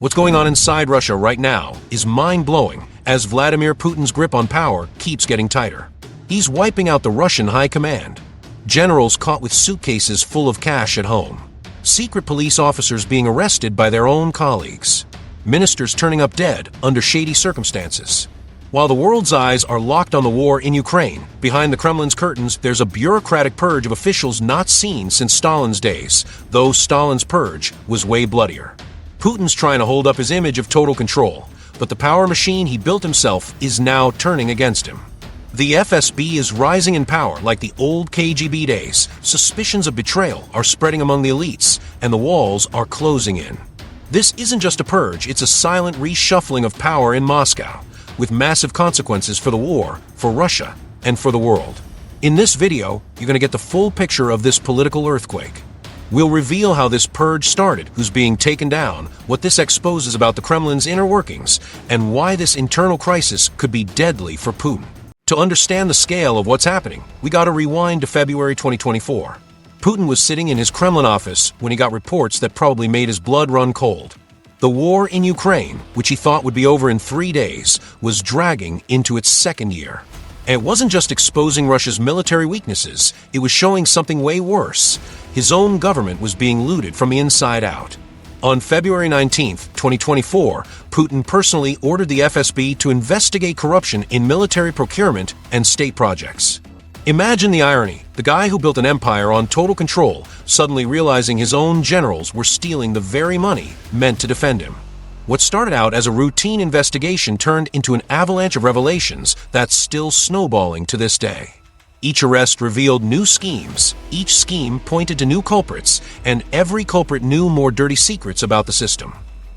What's going on inside Russia right now is mind-blowing as Vladimir Putin's grip on power keeps getting tighter. He's wiping out the Russian high command. Generals caught with suitcases full of cash at home. Secret police officers being arrested by their own colleagues. Ministers turning up dead under shady circumstances. While the world's eyes are locked on the war in Ukraine, behind the Kremlin's curtains there's a bureaucratic purge of officials not seen since Stalin's days, though Stalin's purge was way bloodier. Putin's trying to hold up his image of total control, but the power machine he built himself is now turning against him. The FSB is rising in power like the old KGB days. Suspicions of betrayal are spreading among the elites, and the walls are closing in. This isn't just a purge, it's a silent reshuffling of power in Moscow, with massive consequences for the war, for Russia, and for the world. In this video, you're going to get the full picture of this political earthquake. We'll reveal how this purge started, who's being taken down, what this exposes about the Kremlin's inner workings, and why this internal crisis could be deadly for Putin. To understand the scale of what's happening, we gotta rewind to February 2024. Putin was sitting in his Kremlin office when he got reports that probably made his blood run cold. The war in Ukraine, which he thought would be over in 3 days, was dragging into its second year. And it wasn't just exposing Russia's military weaknesses, it was showing something way worse. His own government was being looted from the inside out. On February 19, 2024, Putin personally ordered the FSB to investigate corruption in military procurement and state projects. Imagine the irony, the guy who built an empire on total control, suddenly realizing his own generals were stealing the very money meant to defend him. What started out as a routine investigation turned into an avalanche of revelations that's still snowballing to this day. Each arrest revealed new schemes, each scheme pointed to new culprits, and every culprit knew more dirty secrets about the system.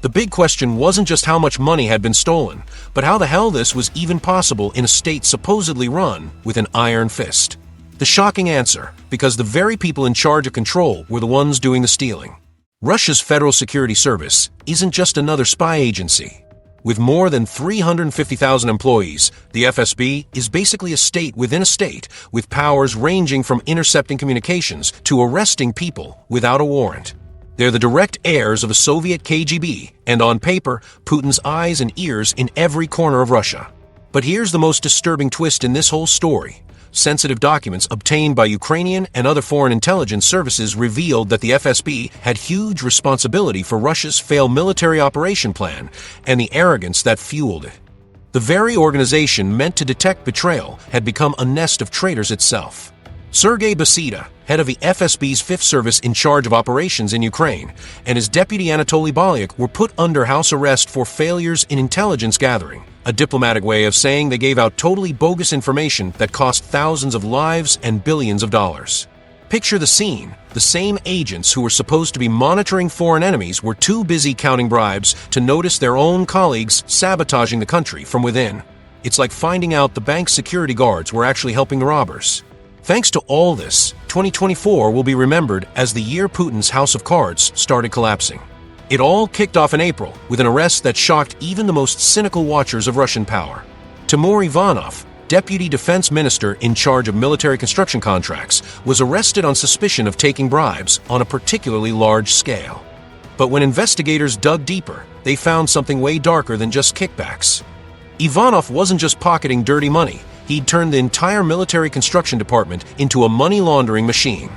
The big question wasn't just how much money had been stolen, but how the hell this was even possible in a state supposedly run with an iron fist. The shocking answer, because the very people in charge of control were the ones doing the stealing. Russia's Federal Security Service isn't just another spy agency. With more than 350,000 employees, the FSB is basically a state within a state, with powers ranging from intercepting communications to arresting people without a warrant. They're the direct heirs of a Soviet KGB, and on paper, Putin's eyes and ears in every corner of Russia. But here's the most disturbing twist in this whole story. Sensitive documents obtained by Ukrainian and other foreign intelligence services revealed that the FSB had huge responsibility for Russia's failed military operation plan and the arrogance that fueled it. The very organization meant to detect betrayal had become a nest of traitors itself. Sergei Beseda, head of the FSB's Fifth Service in charge of operations in Ukraine, and his deputy Anatoly Balyak were put under house arrest for failures in intelligence gathering, a diplomatic way of saying they gave out totally bogus information that cost thousands of lives and billions of dollars. Picture the scene. The same agents who were supposed to be monitoring foreign enemies were too busy counting bribes to notice their own colleagues sabotaging the country from within. It's like finding out the bank's security guards were actually helping the robbers. Thanks to all this, 2024 will be remembered as the year Putin's house of cards started collapsing. It all kicked off in April with an arrest that shocked even the most cynical watchers of Russian power. Timur Ivanov, deputy defense minister in charge of military construction contracts, was arrested on suspicion of taking bribes on a particularly large scale. But when investigators dug deeper, they found something way darker than just kickbacks. Ivanov wasn't just pocketing dirty money. He'd turned the entire military construction department into a money laundering machine.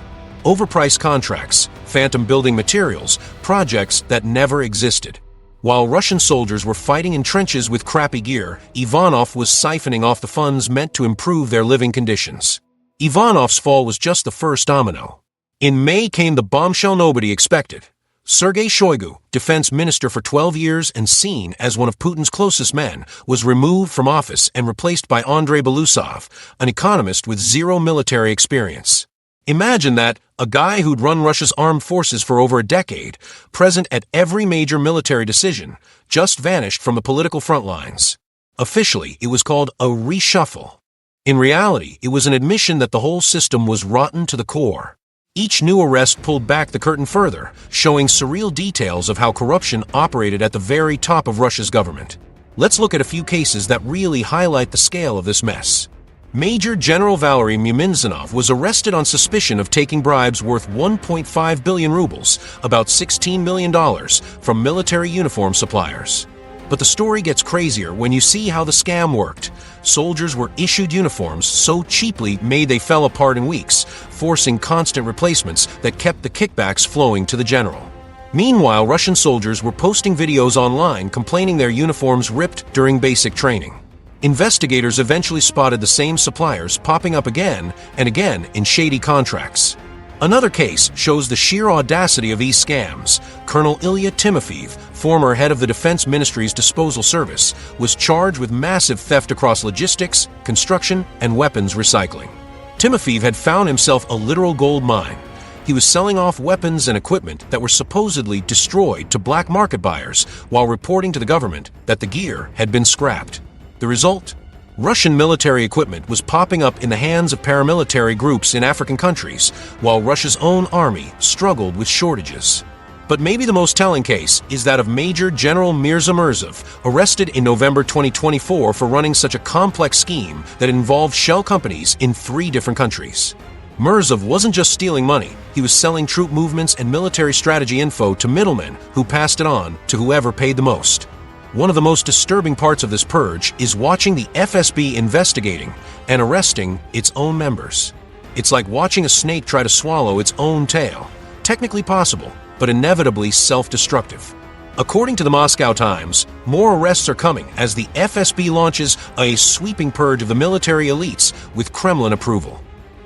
Overpriced contracts, phantom building materials, projects that never existed. While Russian soldiers were fighting in trenches with crappy gear, Ivanov was siphoning off the funds meant to improve their living conditions. Ivanov's fall was just the first domino. In May came the bombshell nobody expected. Sergei Shoigu, defense minister for 12 years and seen as one of Putin's closest men, was removed from office and replaced by Andrei Belousov, an economist with zero military experience. Imagine that, a guy who'd run Russia's armed forces for over a decade, present at every major military decision, just vanished from the political front lines. Officially, it was called a reshuffle. In reality, it was an admission that the whole system was rotten to the core. Each new arrest pulled back the curtain further, showing surreal details of how corruption operated at the very top of Russia's government. Let's look at a few cases that really highlight the scale of this mess. Major General Valery Mumizanov was arrested on suspicion of taking bribes worth 1.5 billion rubles, about $16 million, from military uniform suppliers. But the story gets crazier when you see how the scam worked. Soldiers were issued uniforms so cheaply made they fell apart in weeks, forcing constant replacements that kept the kickbacks flowing to the general. Meanwhile, Russian soldiers were posting videos online complaining their uniforms ripped during basic training. Investigators eventually spotted the same suppliers popping up again and again in shady contracts. Another case shows the sheer audacity of these scams. Colonel Ilya Timofeev, former head of the Defense Ministry's disposal service, was charged with massive theft across logistics, construction, and weapons recycling. Timofeev had found himself a literal gold mine. He was selling off weapons and equipment that were supposedly destroyed to black market buyers while reporting to the government that the gear had been scrapped. The result? Russian military equipment was popping up in the hands of paramilitary groups in African countries, while Russia's own army struggled with shortages. But maybe the most telling case is that of Major General Mirza Murzov, arrested in November 2024 for running such a complex scheme that involved shell companies in 3 different countries. Murzov wasn't just stealing money, he was selling troop movements and military strategy info to middlemen who passed it on to whoever paid the most. One of the most disturbing parts of this purge is watching the FSB investigating and arresting its own members. It's like watching a snake try to swallow its own tail. Technically possible, but inevitably self-destructive. According to the Moscow Times, more arrests are coming as the FSB launches a sweeping purge of the military elites with Kremlin approval.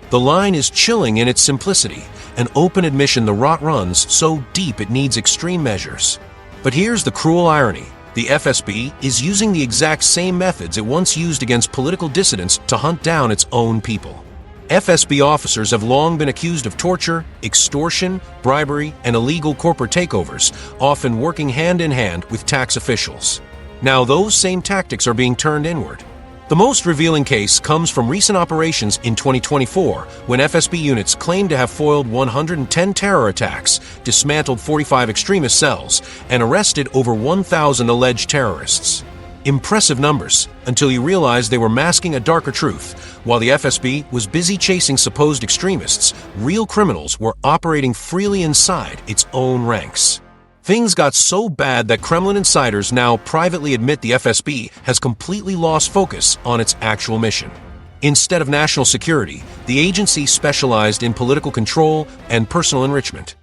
The line is chilling in its simplicity, an open admission the rot runs so deep it needs extreme measures. But here's the cruel irony. The FSB is using the exact same methods it once used against political dissidents to hunt down its own people. FSB officers have long been accused of torture, extortion, bribery, and illegal corporate takeovers, often working hand in hand with tax officials. Now those same tactics are being turned inward. The most revealing case comes from recent operations in 2024, when FSB units claimed to have foiled 110 terror attacks, dismantled 45 extremist cells, and arrested over 1,000 alleged terrorists. Impressive numbers, until you realize they were masking a darker truth. While the FSB was busy chasing supposed extremists, real criminals were operating freely inside its own ranks. Things got so bad that Kremlin insiders now privately admit the FSB has completely lost focus on its actual mission. Instead of national security, the agency specialized in political control and personal enrichment.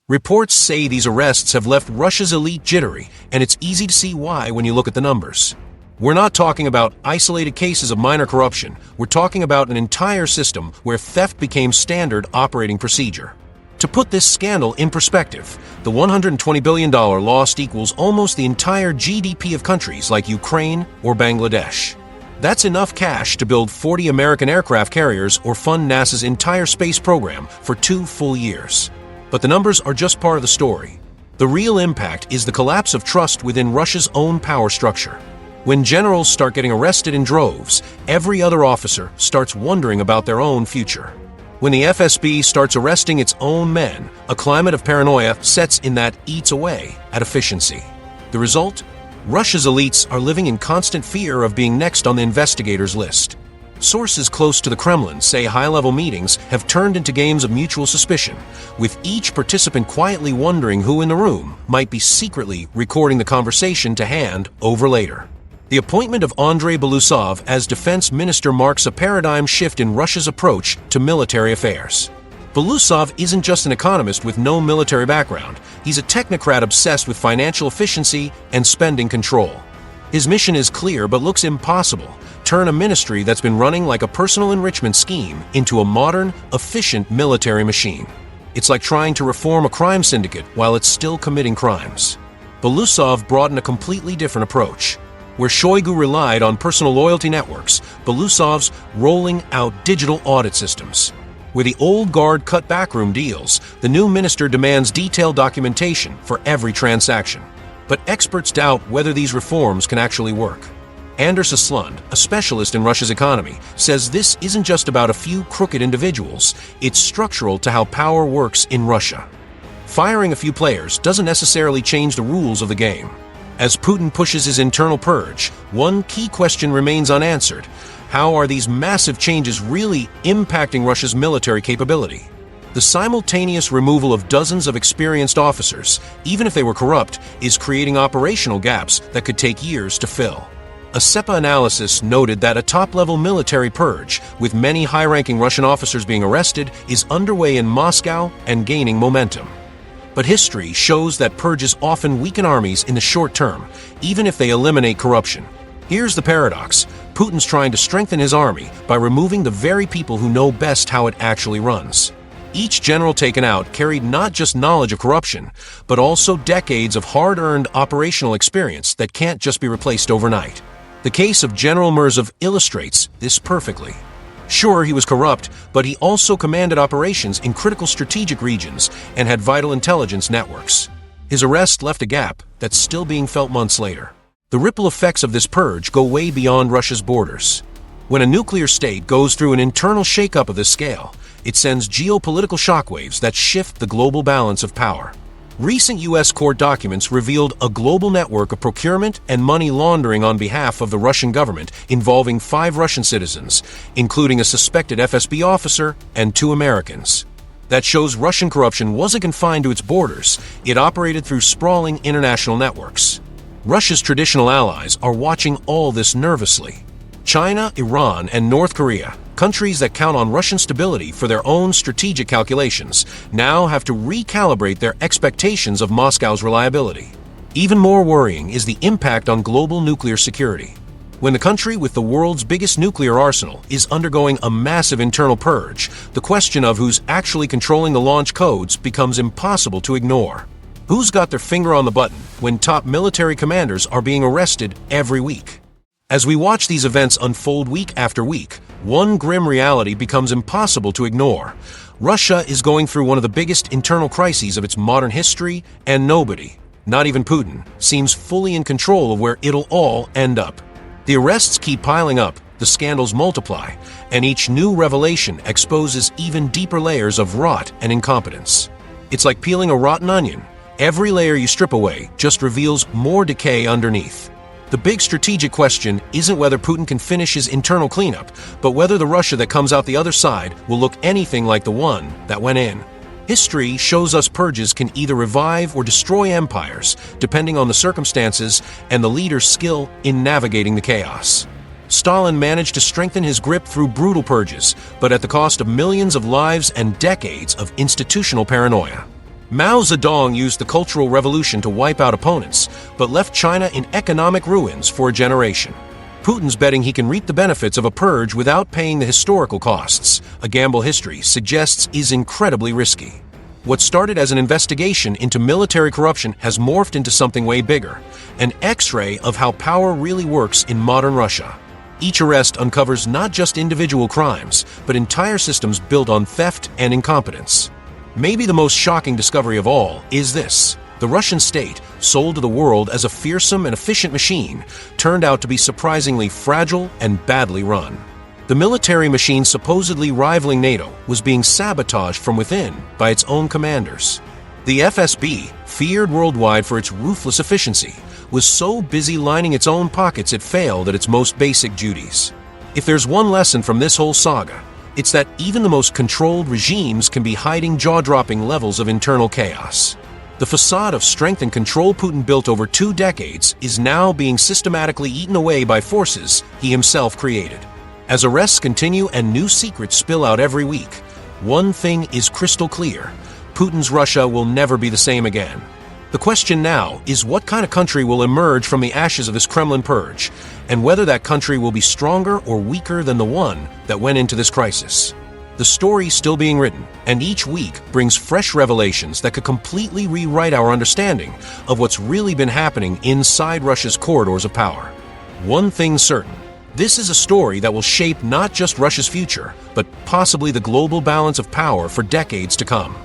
Reports say these arrests have left Russia's elite jittery, and it's easy to see why when you look at the numbers. We're not talking about isolated cases of minor corruption. We're talking about an entire system where theft became standard operating procedure. To put this scandal in perspective, the $120 billion lost equals almost the entire GDP of countries like Ukraine or Bangladesh. That's enough cash to build 40 American aircraft carriers or fund NASA's entire space program for 2 full years. But the numbers are just part of the story. The real impact is the collapse of trust within Russia's own power structure. When generals start getting arrested in droves, every other officer starts wondering about their own future. When the FSB starts arresting its own men, a climate of paranoia sets in that eats away at efficiency. The result? Russia's elites are living in constant fear of being next on the investigators' list. Sources close to the Kremlin say high-level meetings have turned into games of mutual suspicion, with each participant quietly wondering who in the room might be secretly recording the conversation to hand over later. The appointment of Andrei Belousov as defense minister marks a paradigm shift in Russia's approach to military affairs. Belousov isn't just an economist with no military background. He's a technocrat obsessed with financial efficiency and spending control. His mission is clear but looks impossible: turn a ministry that's been running like a personal enrichment scheme into a modern, efficient military machine. It's like trying to reform a crime syndicate while it's still committing crimes. Belousov brought in a completely different approach. Where Shoigu relied on personal loyalty networks, Belousov's rolling out digital audit systems. Where the old guard cut backroom deals, the new minister demands detailed documentation for every transaction. But experts doubt whether these reforms can actually work. Anders Aslund, a specialist in Russia's economy, says this isn't just about a few crooked individuals, it's structural to how power works in Russia. Firing a few players doesn't necessarily change the rules of the game. As Putin pushes his internal purge, one key question remains unanswered. How are these massive changes really impacting Russia's military capability? The simultaneous removal of dozens of experienced officers, even if they were corrupt, is creating operational gaps that could take years to fill. A CEPA analysis noted that a top-level military purge, with many high-ranking Russian officers being arrested, is underway in Moscow and gaining momentum. But history shows that purges often weaken armies in the short term, even if they eliminate corruption. Here's the paradox. Putin's trying to strengthen his army by removing the very people who know best how it actually runs. Each general taken out carried not just knowledge of corruption, but also decades of hard-earned operational experience that can't just be replaced overnight. The case of General Murzov illustrates this perfectly. Sure, he was corrupt, but he also commanded operations in critical strategic regions and had vital intelligence networks. His arrest left a gap that's still being felt months later. The ripple effects of this purge go way beyond Russia's borders. When a nuclear state goes through an internal shakeup of this scale, it sends geopolitical shockwaves that shift the global balance of power. Recent U.S. court documents revealed a global network of procurement and money laundering on behalf of the Russian government involving 5 Russian citizens, including a suspected FSB officer and 2 Americans. That shows Russian corruption wasn't confined to its borders, it operated through sprawling international networks. Russia's traditional allies are watching all this nervously. China, Iran, and North Korea, countries that count on Russian stability for their own strategic calculations, now have to recalibrate their expectations of Moscow's reliability. Even more worrying is the impact on global nuclear security. When the country with the world's biggest nuclear arsenal is undergoing a massive internal purge, the question of who's actually controlling the launch codes becomes impossible to ignore. Who's got their finger on the button when top military commanders are being arrested every week? As we watch these events unfold week after week, one grim reality becomes impossible to ignore. Russia is going through one of the biggest internal crises of its modern history, and nobody, not even Putin, seems fully in control of where it'll all end up. The arrests keep piling up, the scandals multiply, and each new revelation exposes even deeper layers of rot and incompetence. It's like peeling a rotten onion. Every layer you strip away just reveals more decay underneath. The big strategic question isn't whether Putin can finish his internal cleanup, but whether the Russia that comes out the other side will look anything like the one that went in. History shows us purges can either revive or destroy empires, depending on the circumstances and the leader's skill in navigating the chaos. Stalin managed to strengthen his grip through brutal purges, but at the cost of millions of lives and decades of institutional paranoia. Mao Zedong used the Cultural Revolution to wipe out opponents, but left China in economic ruins for a generation. Putin's betting he can reap the benefits of a purge without paying the historical costs, a gamble history suggests is incredibly risky. What started as an investigation into military corruption has morphed into something way bigger, an X-ray of how power really works in modern Russia. Each arrest uncovers not just individual crimes, but entire systems built on theft and incompetence. Maybe the most shocking discovery of all is this. The Russian state, sold to the world as a fearsome and efficient machine, turned out to be surprisingly fragile and badly run. The military machine supposedly rivaling NATO was being sabotaged from within by its own commanders. The FSB, feared worldwide for its ruthless efficiency, was so busy lining its own pockets it failed at its most basic duties. If there's one lesson from this whole saga, it's that even the most controlled regimes can be hiding jaw-dropping levels of internal chaos. The facade of strength and control Putin built over 2 decades is now being systematically eaten away by forces he himself created. As arrests continue and new secrets spill out every week, one thing is crystal clear: Putin's Russia will never be the same again. The question now is what kind of country will emerge from the ashes of this Kremlin purge, and whether that country will be stronger or weaker than the one that went into this crisis. The story's still being written, and each week brings fresh revelations that could completely rewrite our understanding of what's really been happening inside Russia's corridors of power. One thing's certain: this is a story that will shape not just Russia's future, but possibly the global balance of power for decades to come.